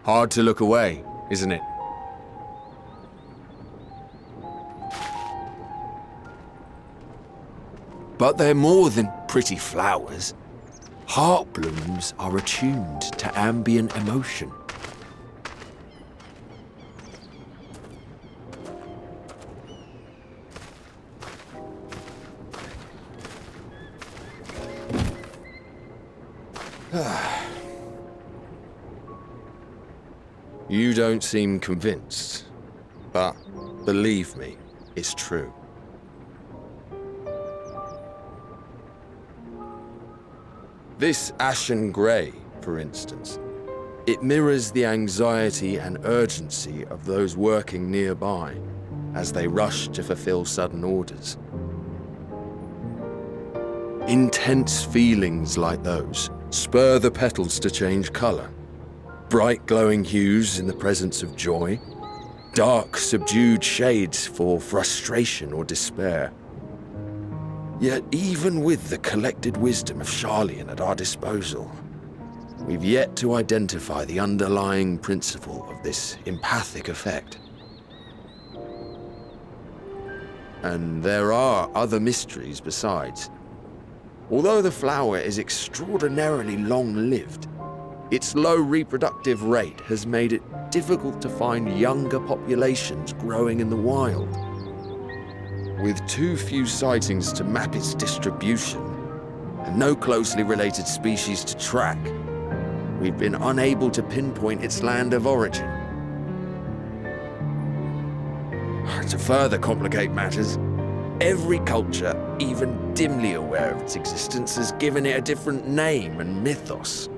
Hard to look away, isn't it? But they're more than pretty flowers. Heart blooms are attuned to ambient emotion. You don't seem convinced, but believe me, it's true. This ashen grey, for instance, it mirrors the anxiety and urgency of those working nearby as they rush to fulfill sudden orders. Intense feelings like those spur the petals to change colour. Bright glowing hues in the presence of joy, dark subdued shades for frustration or despair. Yet even with the collected wisdom of Charlian at our disposal, we've yet to identify the underlying principle of this empathic effect. And there are other mysteries besides. Although the flower is extraordinarily long-lived, its low reproductive rate has made it difficult to find younger populations growing in the wild. With too few sightings to map its distribution, and no closely related species to track, we've been unable to pinpoint its land of origin. To further complicate matters, every culture, even dimly aware of its existence, has given it a different name and mythos.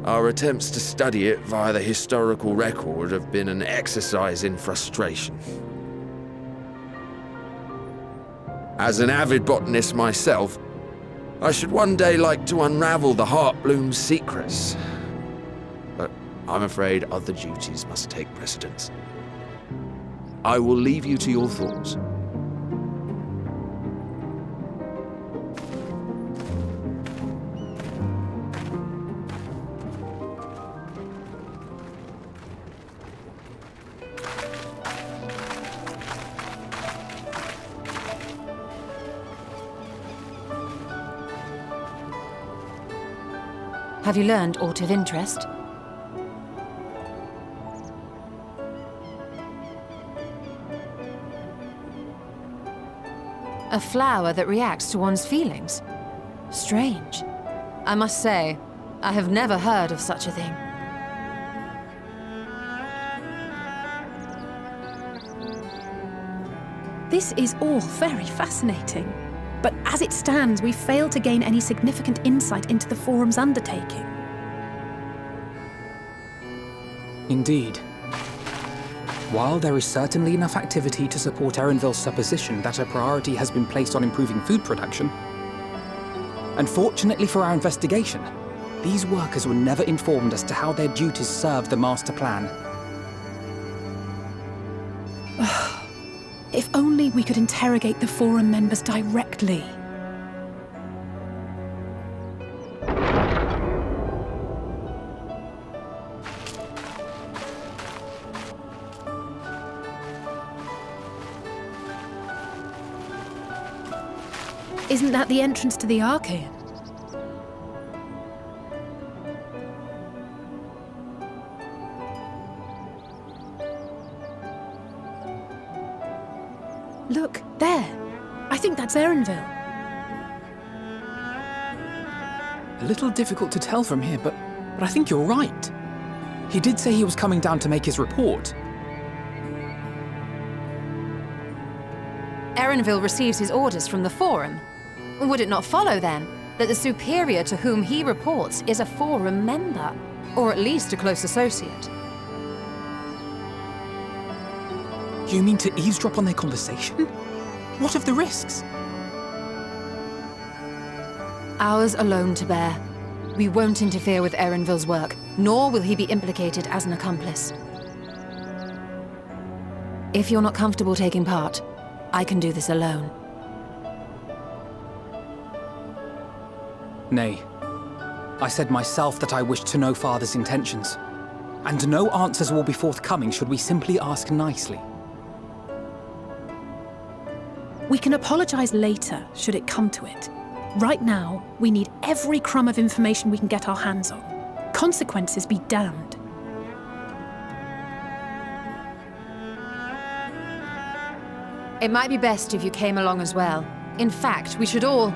Our attempts to study it via the historical record have been an exercise in frustration. As an avid botanist myself, I should one day like to unravel the Heartbloom's secrets. But I'm afraid other duties must take precedence. I will leave you to your thoughts. Have you learned aught of interest? A flower that reacts to one's feelings? Strange. I must say, I have never heard of such a thing. This is all very fascinating. But as it stands, we fail to gain any significant insight into the Forum's undertaking. Indeed. While there is certainly enough activity to support Erenville's supposition that a priority has been placed on improving food production, unfortunately for our investigation, these workers were never informed as to how their duties serve the master plan. If only we could interrogate the Forum members directly. Isn't that the entrance to the Archaean? Look, there. I think that's Erenville. A little difficult to tell from here, but I think you're right. He did say he was coming down to make his report. Erenville receives his orders from the Forum. Would it not follow, then, that the superior to whom he reports is a Forum member, or at least a close associate? You mean to eavesdrop on their conversation? What of the risks? Ours alone to bear. We won't interfere with Erenville's work, nor will he be implicated as an accomplice. If you're not comfortable taking part, I can do this alone. Nay. I said myself that I wished to know Father's intentions. And no answers will be forthcoming should we simply ask nicely. We can apologize later, should it come to it. Right now, we need every crumb of information we can get our hands on. Consequences be damned. It might be best if you came along as well. In fact, we should all...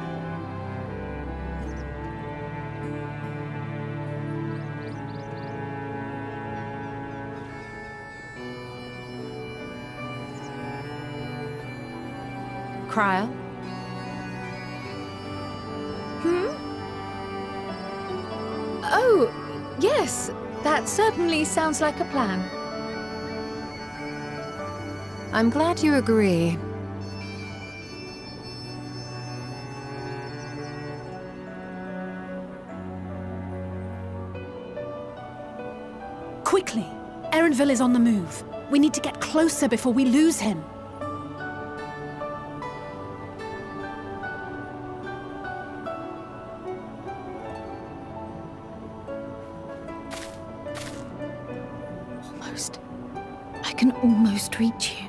Cryle? Oh, yes. That certainly sounds like a plan. I'm glad you agree. Quickly! Erenville is on the move. We need to get closer before we lose him. Almost. I can almost reach you.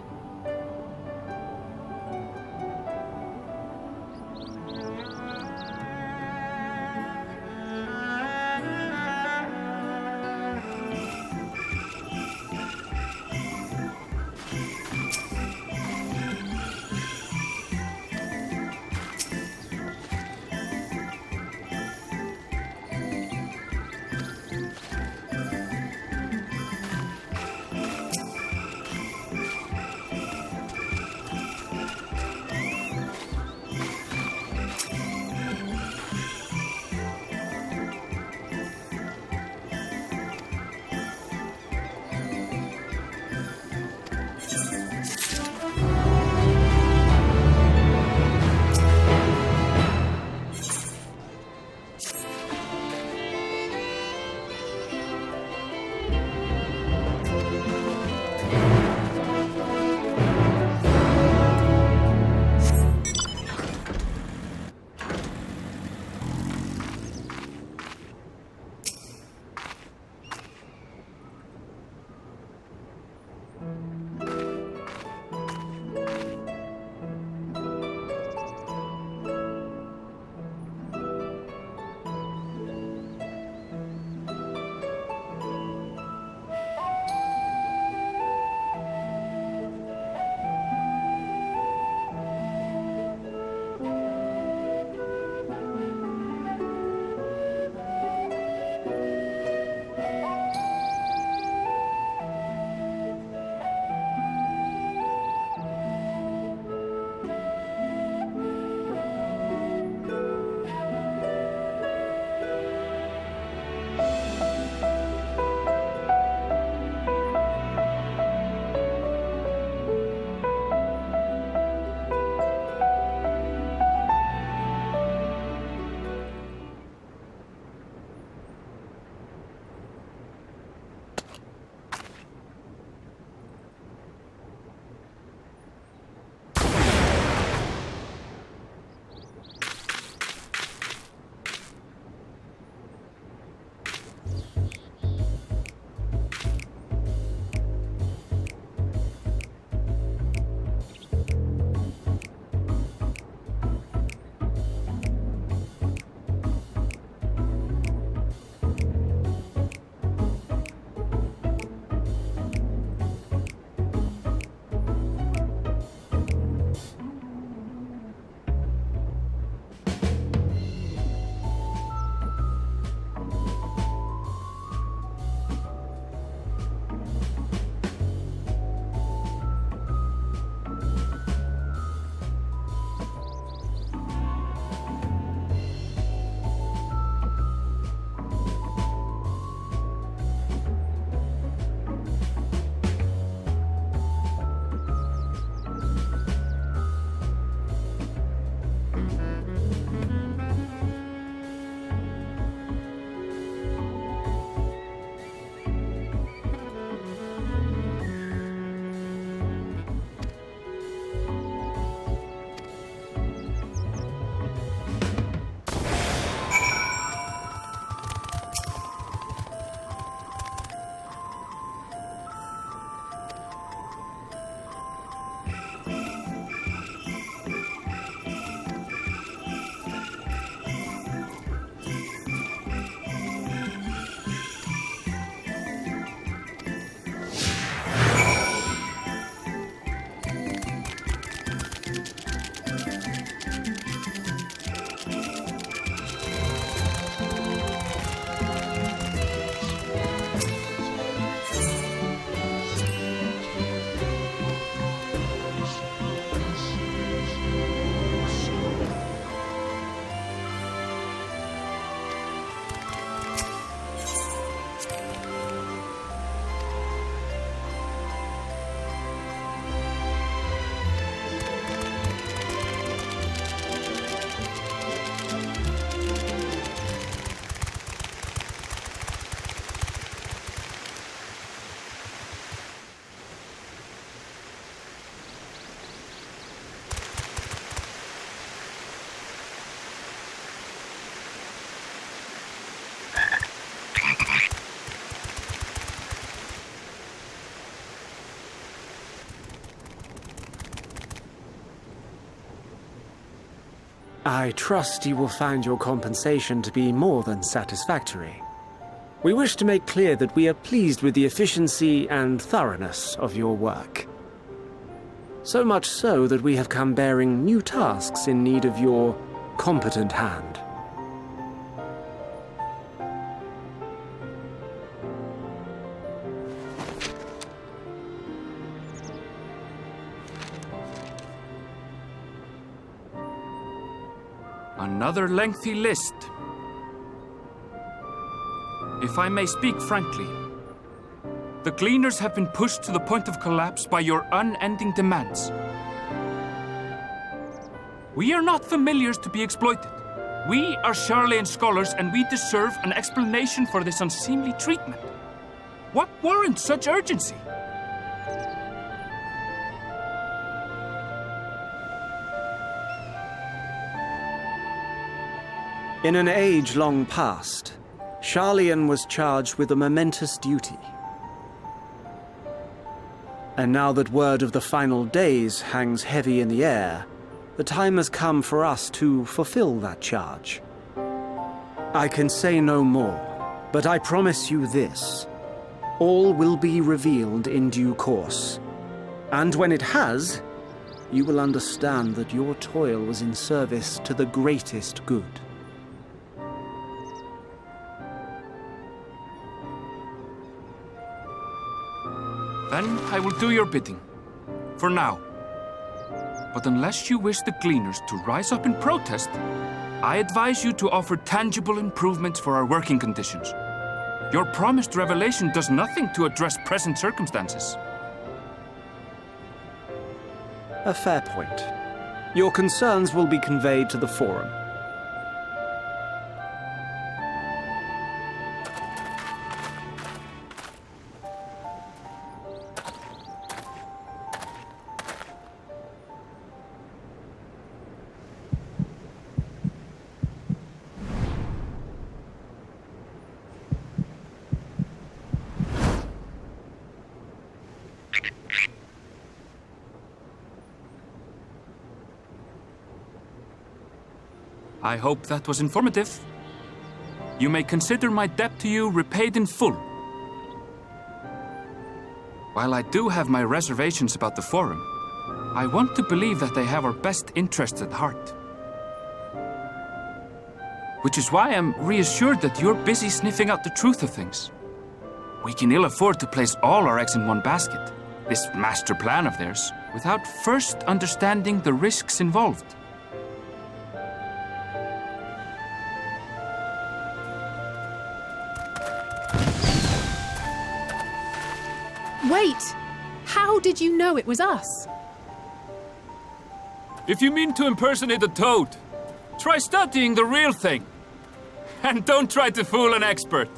I trust you will find your compensation to be more than satisfactory. We wish to make clear that we are pleased with the efficiency and thoroughness of your work. So much so that we have come bearing new tasks in need of your competent hand. Another lengthy list. If I may speak frankly, the Gleaners have been pushed to the point of collapse by your unending demands. We are not familiars to be exploited. We are Charlian scholars, and we deserve an explanation for this unseemly treatment. What warrants such urgency? In an age long past, Charlian was charged with a momentous duty. And now that word of the final days hangs heavy in the air, the time has come for us to fulfill that charge. I can say no more, but I promise you this. All will be revealed in due course. And when it has, you will understand that your toil was in service to the greatest good. Then I will do your bidding. For now. But unless you wish the Gleaners to rise up in protest, I advise you to offer tangible improvements for our working conditions. Your promised revelation does nothing to address present circumstances. A fair point. Your concerns will be conveyed to the Forum. I hope that was informative. You may consider my debt to you repaid in full. While I do have my reservations about the Forum, I want to believe that they have our best interests at heart. Which is why I'm reassured that you're busy sniffing out the truth of things. We can ill afford to place all our eggs in one basket, this master plan of theirs, without first understanding the risks involved. Wait! How did you know it was us? If you mean to impersonate a toad, try studying the real thing. And don't try to fool an expert.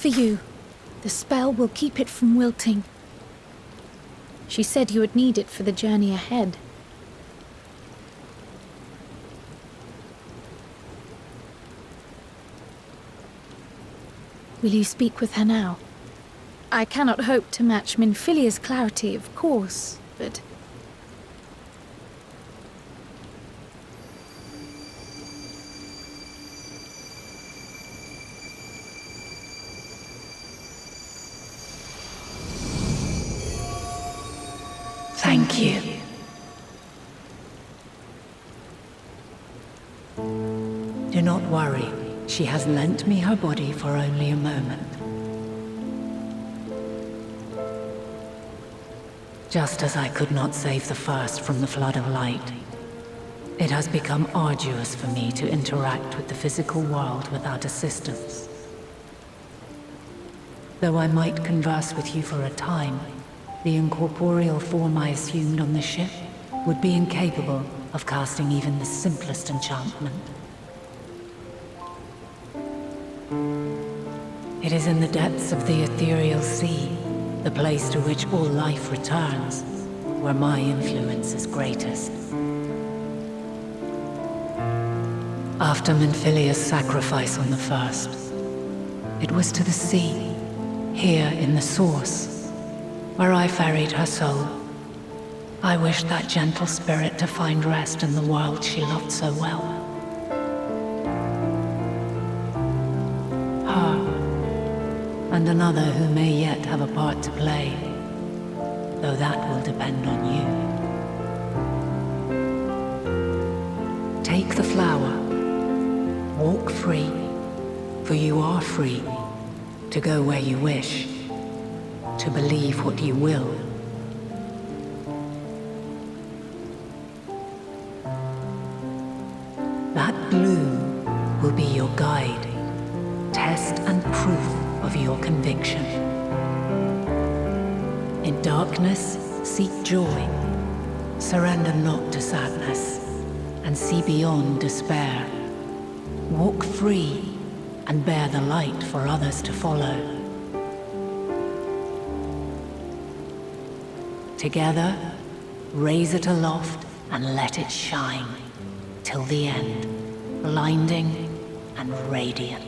for you. The spell will keep it from wilting. She said you would need it for the journey ahead. Will you speak with her now? I cannot hope to match Minfilia's clarity, of course, but... Thank you. Do not worry. She has lent me her body for only a moment. Just as I could not save the first from the flood of light, it has become arduous for me to interact with the physical world without assistance. Though I might converse with you for a time, the incorporeal form I assumed on the ship would be incapable of casting even the simplest enchantment. It is in the depths of the ethereal sea, the place to which all life returns, where my influence is greatest. After Minfilia's sacrifice on the first, it was to the sea, here in the source, where I ferried her soul. I wished that gentle spirit to find rest in the world she loved so well. Her, and another who may yet have a part to play, though that will depend on you. Take the flower, walk free, for you are free to go where you wish, to believe what you will. That bloom will be your guide, test and proof of your conviction. In darkness, seek joy. Surrender not to sadness, and see beyond despair. Walk free, and bear the light for others to follow. Together, raise it aloft and let it shine, till the end, blinding and radiant.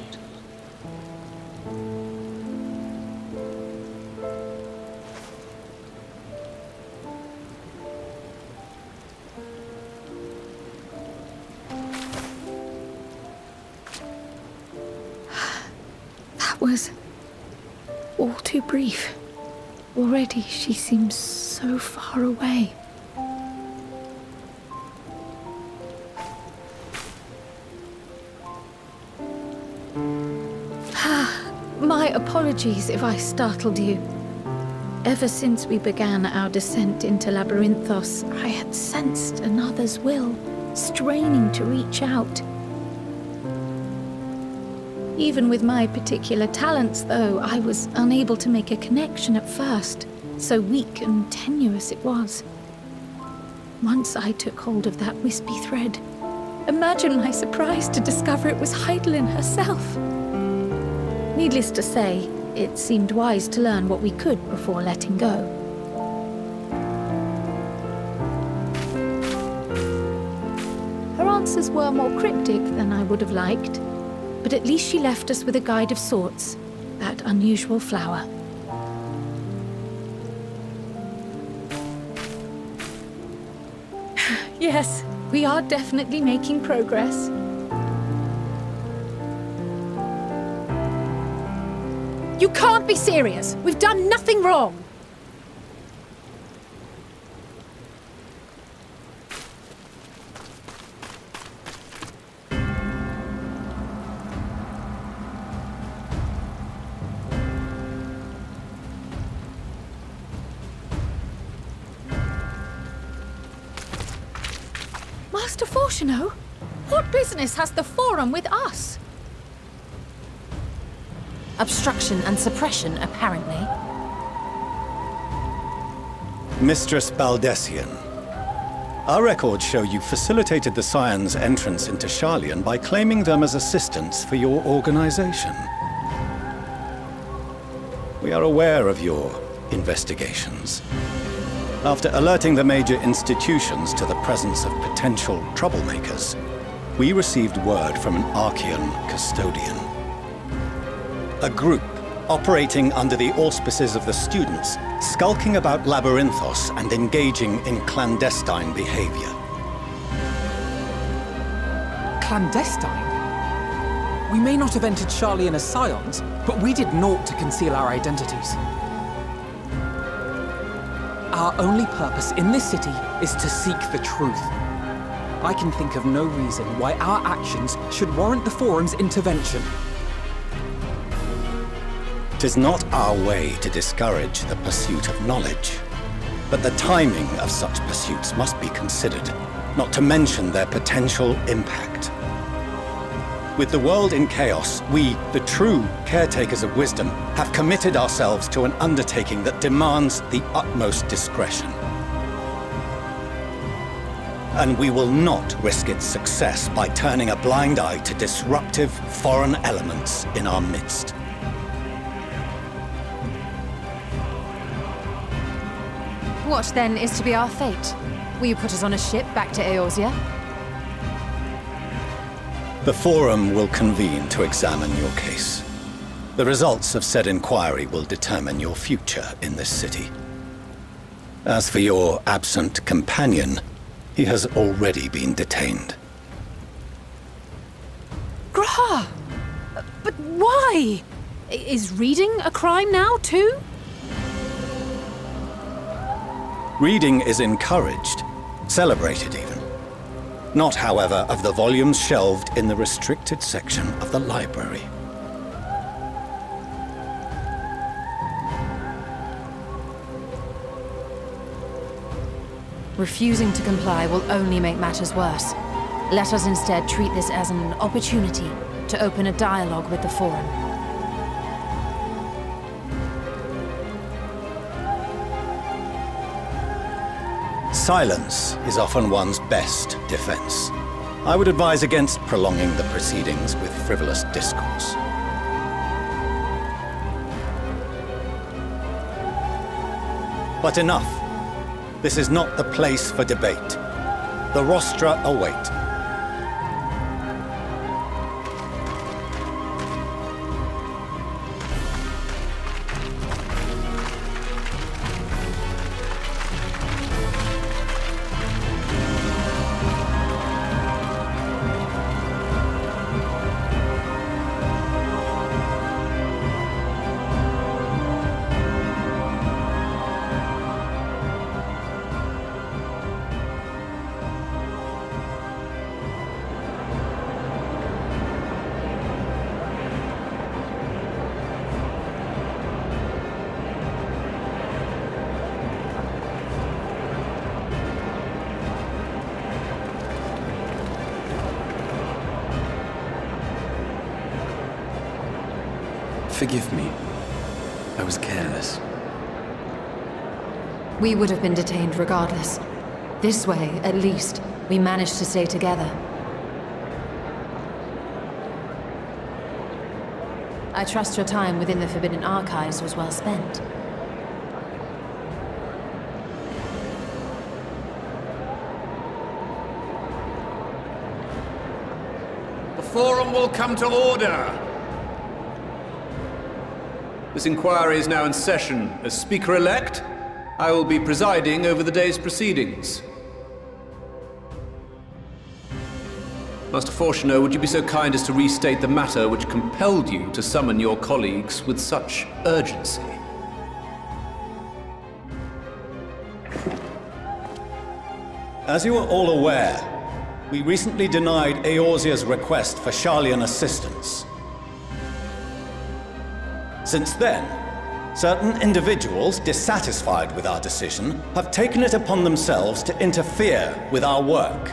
That was all too brief. Already she seems so far away. My apologies if I startled you. Ever since we began our descent into Labyrinthos, I had sensed another's will, straining to reach out. Even with my particular talents, though, I was unable to make a connection at first, so weak and tenuous it was. Once I took hold of that wispy thread, imagine my surprise to discover it was Heidelin herself. Needless to say, it seemed wise to learn what we could before letting go. Her answers were more cryptic than I would have liked, but at least she left us with a guide of sorts, that unusual flower. Yes, we are definitely making progress. You can't be serious! We've done nothing wrong! Master Fortuno, what business has the Forum with us? Obstruction and suppression, apparently. Mistress Baldessian, our records show you facilitated the Scion's entrance into Sharlayan by claiming them as assistants for your organization. We are aware of your investigations. After alerting the major institutions to the presence of potential troublemakers, we received word from an Archean custodian. A group operating under the auspices of the students, skulking about Labyrinthos and engaging in clandestine behavior. Clandestine? We may not have entered Sharlayan as scions, but we did naught to conceal our identities. Our only purpose in this city is to seek the truth. I can think of no reason why our actions should warrant the Forum's intervention. 'Tis not our way to discourage the pursuit of knowledge, but the timing of such pursuits must be considered, not to mention their potential impact. With the world in chaos, we, the true caretakers of wisdom, have committed ourselves to an undertaking that demands the utmost discretion. And we will not risk its success by turning a blind eye to disruptive foreign elements in our midst. What, then, is to be our fate? Will you put us on a ship back to Eorzea? The Forum will convene to examine your case. The results of said inquiry will determine your future in this city. As for your absent companion, he has already been detained. Grah! But why? Is reading a crime now, too? Reading is encouraged, celebrated even. Not, however, of the volumes shelved in the restricted section of the library. Refusing to comply will only make matters worse. Let us instead treat this as an opportunity to open a dialogue with the Forum. Silence is often one's best defense. I would advise against prolonging the proceedings with frivolous discourse. But enough. This is not the place for debate. The rostra await. Forgive me. I was careless. We would have been detained regardless. This way, at least, we managed to stay together. I trust your time within the Forbidden Archives was well spent. The Forum will come to order! This inquiry is now in session. As Speaker-elect, I will be presiding over the day's proceedings. Master Fortuner, would you be so kind as to restate the matter which compelled you to summon your colleagues with such urgency? As you are all aware, we recently denied Eorzea's request for Sharlayan assistance. Since then, certain individuals dissatisfied with our decision have taken it upon themselves to interfere with our work.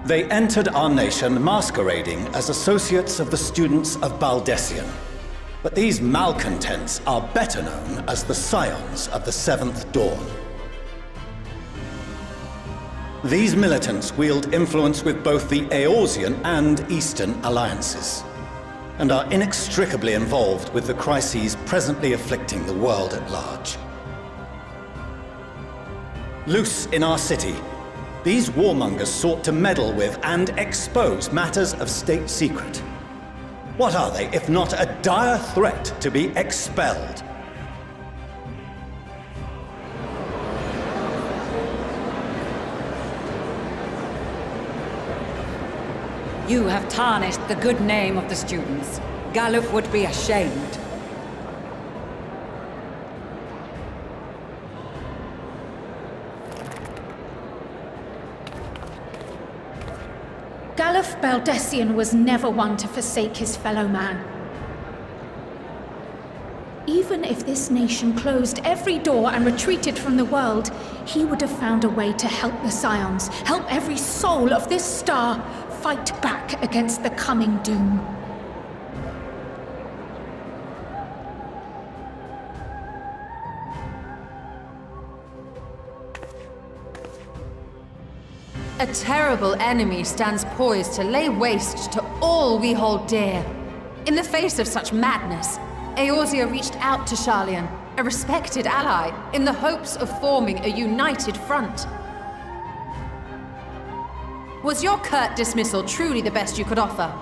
They entered our nation masquerading as associates of the students of Baldessian. But these malcontents are better known as the Scions of the Seventh Dawn. These militants wield influence with both the Eorzean and Eastern alliances. and are inextricably involved with the crises presently afflicting the world at large. Loose in our city, these warmongers sought to meddle with and expose matters of state secret. What are they, if not a dire threat to be expelled? You have tarnished the good name of the students. Galuf would be ashamed. Galuf Baldessian was never one to forsake his fellow man. Even if this nation closed every door and retreated from the world, he would have found a way to help the Scions, help every soul of this star fight back against the coming doom. A terrible enemy stands poised to lay waste to all we hold dear. In the face of such madness, Eorzea reached out to Sharlayan, a respected ally, in the hopes of forming a united front. Was your curt dismissal truly the best you could offer?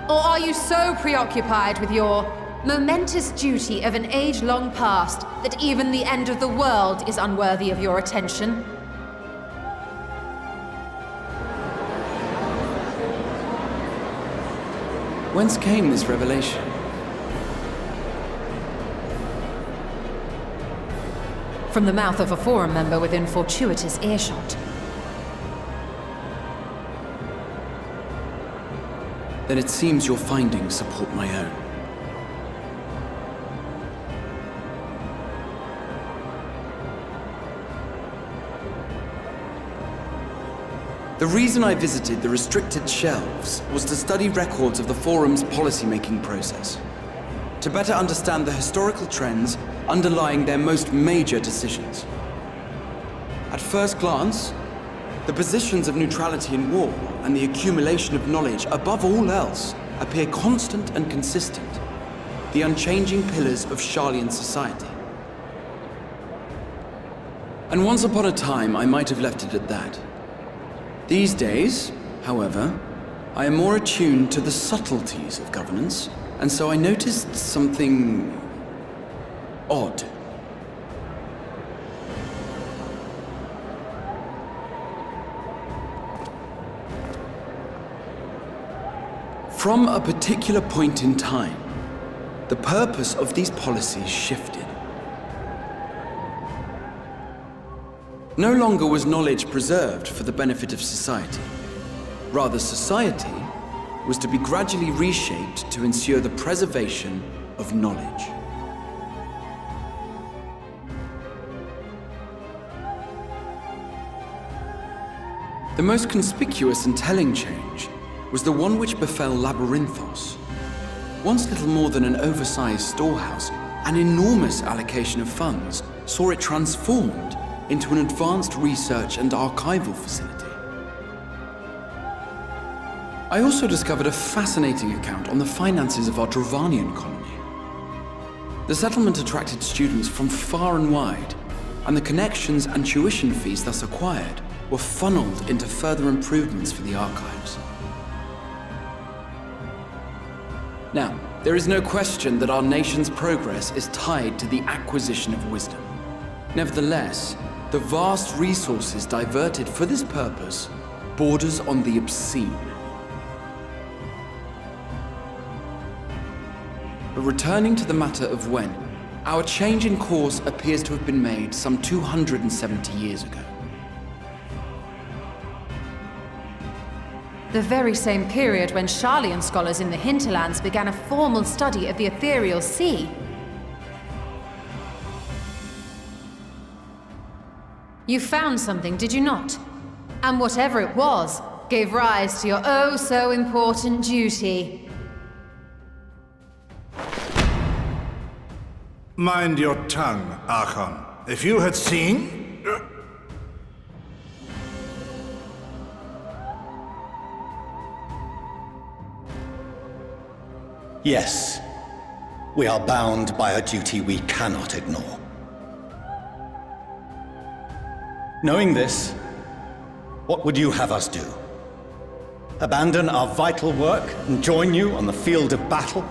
Or are you so preoccupied with your momentous duty of an age long past that even the end of the world is unworthy of your attention? Whence came this revelation? From the mouth of a Forum member within fortuitous earshot. Then it seems your findings support my own. The reason I visited the restricted shelves was to study records of the Forum's policy-making process, to better understand the historical trends underlying their most major decisions. At first glance, the positions of neutrality in war and the accumulation of knowledge above all else appear constant and consistent, the unchanging pillars of Sharlayan society. And once upon a time, I might have left it at that. These days, however, I am more attuned to the subtleties of governance, and so I noticed something odd. From a particular point in time, the purpose of these policies shifted. No longer was knowledge preserved for the benefit of society. Rather, society was to be gradually reshaped to ensure the preservation of knowledge. The most conspicuous and telling change was the one which befell Labyrinthos. Once little more than an oversized storehouse, an enormous allocation of funds saw it transformed into an advanced research and archival facility. I also discovered a fascinating account on the finances of our Dravanian colony. The settlement attracted students from far and wide, and the connections and tuition fees thus acquired were funneled into further improvements for the archives. Now, there is no question that our nation's progress is tied to the acquisition of wisdom. Nevertheless, the vast resources diverted for this purpose borders on the obscene. But returning to the matter of when, our change in course appears to have been made some 270 years ago. The very same period when Sharlayan scholars in the hinterlands began a formal study of the ethereal sea. You found something, did you not? And whatever it was, gave rise to your oh-so-important duty. Mind your tongue, Archon. If you had seen... Yes, we are bound by a duty we cannot ignore. Knowing this, what would you have us do? Abandon our vital work and join you on the field of battle?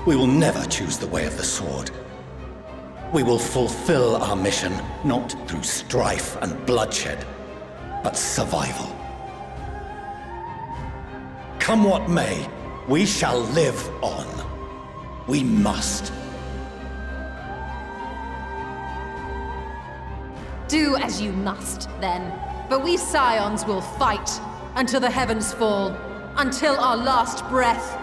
We will never choose the way of the sword. We will fulfill our mission, not through strife and bloodshed, but survival. Come what may, we shall live on. We must. Do as you must, then. But we Scions will fight until the heavens fall, until our last breath.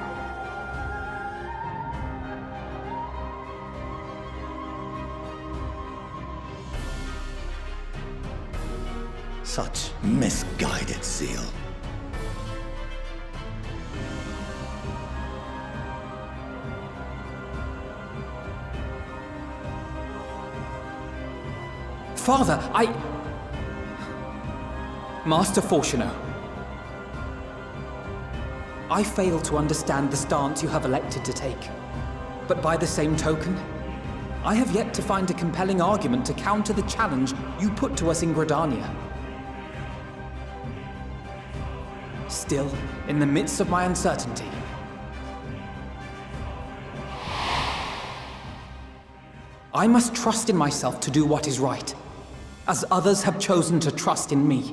Such misguided zeal. Father, Master Fortuno, I fail to understand the stance you have elected to take. But by the same token, I have yet to find a compelling argument to counter the challenge you put to us in Gridania. Still, in the midst of my uncertainty, I must trust in myself to do what is right, as others have chosen to trust in me.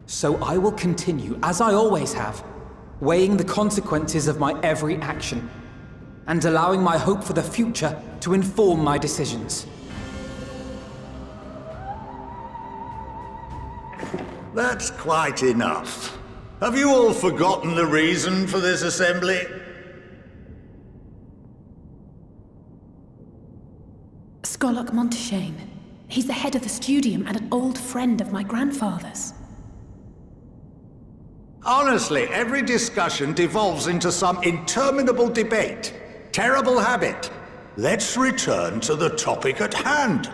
So I will continue, as I always have, weighing the consequences of my every action, and allowing my hope for the future to inform my decisions. That's quite enough. Have you all forgotten the reason for this assembly? Skolok Monteshane. He's the head of the Studium and an old friend of my grandfather's. Honestly, every discussion devolves into some interminable debate. Terrible habit. Let's return to the topic at hand,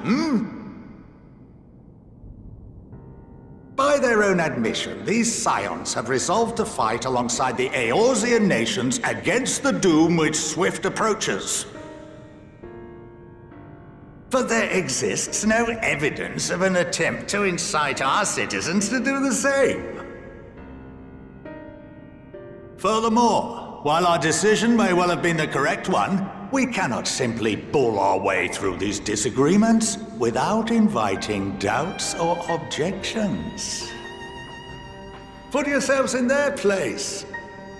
By their own admission, these Scions have resolved to fight alongside the Eorzean nations against the doom which swift approaches. But there exists no evidence of an attempt to incite our citizens to do the same. Furthermore, while our decision may well have been the correct one, we cannot simply bull our way through these disagreements without inviting doubts or objections. Put yourselves in their place.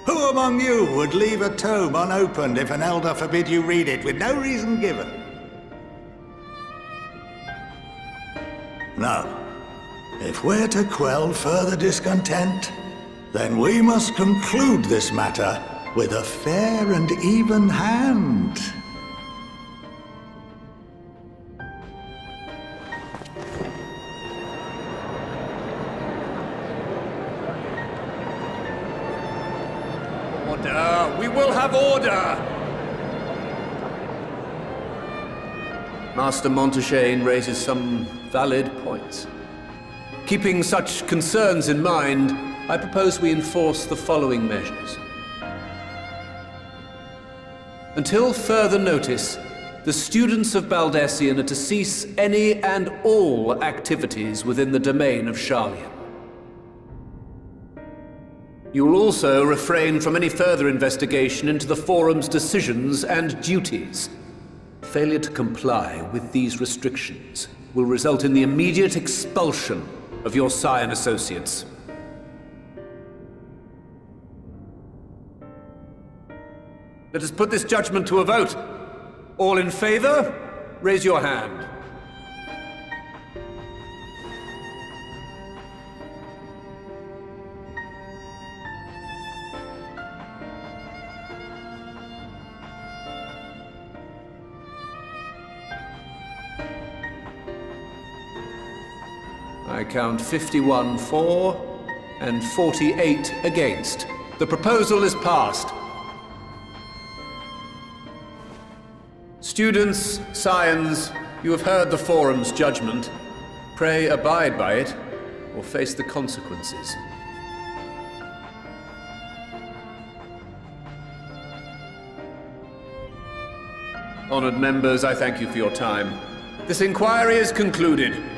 Who among you would leave a tome unopened if an elder forbid you read it with no reason given? Now, if we're to quell further discontent, then we must conclude this matter with a fair and even hand. Order! We will have order! Master Monteshane raises some valid points. Keeping such concerns in mind, I propose we enforce the following measures. Until further notice, the students of Baldesion are to cease any and all activities within the domain of Sharlayan. You will also refrain from any further investigation into the Forum's decisions and duties. Failure to comply with these restrictions will result in the immediate expulsion of your Scion associates. Let us put this judgment to a vote. All in favor, raise your hand. I count 51 for and 48 against. The proposal is passed. Students, Scions, you have heard the Forum's judgment. Pray abide by it, or face the consequences. Honored members, I thank you for your time. This inquiry is concluded.